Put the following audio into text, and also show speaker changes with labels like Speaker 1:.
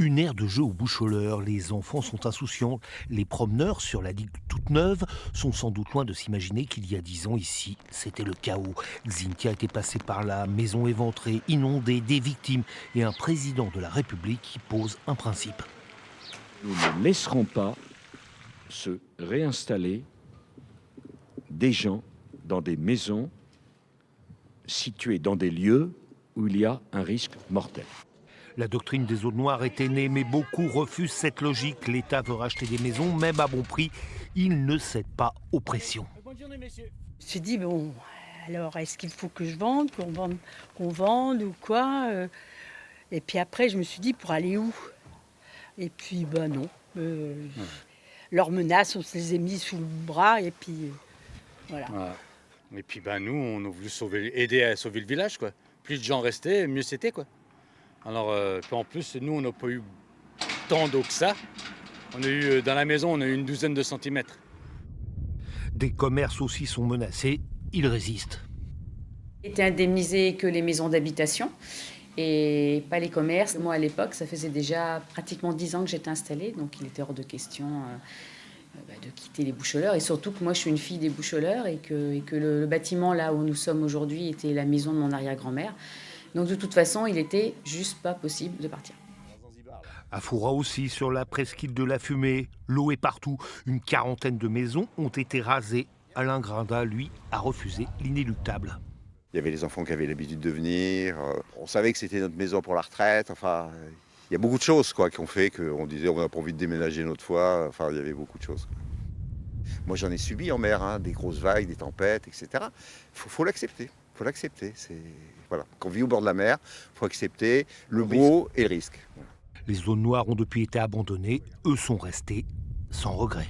Speaker 1: Une aire de jeu au Boucholeur, les enfants sont insouciants. Les promeneurs sur la digue toute neuve sont sans doute loin de s'imaginer qu'il y a 10 ans ici, c'était le chaos. Xynthia était passée par là, maison éventrée, inondée, des victimes et un président de la République qui pose un principe.
Speaker 2: Nous ne laisserons pas se réinstaller des gens dans des maisons situées dans des lieux où il y a un risque mortel.
Speaker 1: La doctrine des zones noires était née, mais beaucoup refusent cette logique. L'État veut racheter des maisons, même à bon prix. Il ne cède pas aux pressions.
Speaker 3: Je me suis dit, bon, alors est-ce qu'il faut que je vende, qu'on vende ou quoi Et puis après, je me suis dit, pour aller où? Et puis, ben non. Leurs menaces, on se les a mis sous le bras et puis voilà.
Speaker 4: Voilà. Et puis nous, on a voulu aider à sauver le village, quoi. Plus de gens restaient, mieux c'était, quoi. Alors, puis en plus, nous, on n'a pas eu tant d'eau que ça. On a eu, dans la maison, on a eu une douzaine de centimètres.
Speaker 1: Des commerces aussi sont menacés, ils résistent.
Speaker 5: Étaient indemnisés que les maisons d'habitation et pas les commerces. Moi, à l'époque, ça faisait déjà pratiquement 10 ans que j'étais installée, donc il était hors de question de quitter les Boucholeurs. Et surtout que moi, je suis une fille des Boucholeurs et que le bâtiment là où nous sommes aujourd'hui était la maison de mon arrière-grand-mère. Donc de toute façon, il était juste pas possible de partir.
Speaker 1: À Foura aussi, sur la presqu'île de la Fumée, l'eau est partout. Une quarantaine de maisons ont été rasées. Alain Grinda, lui, a refusé l'inéluctable.
Speaker 6: Il y avait les enfants qui avaient l'habitude de venir. On savait que c'était notre maison pour la retraite. Enfin, il y a beaucoup de choses qui ont fait qu'on disait on n'a pas envie de déménager une autre fois. Enfin, il y avait beaucoup de choses. Moi, j'en ai subi en mer, des grosses vagues, des tempêtes, etc. Faut l'accepter. Faut l'accepter. Voilà. Quand on vit au bord de la mer, il faut accepter le beau et le risque.
Speaker 1: Les zones noires ont depuis été abandonnées. Eux sont restés sans regret.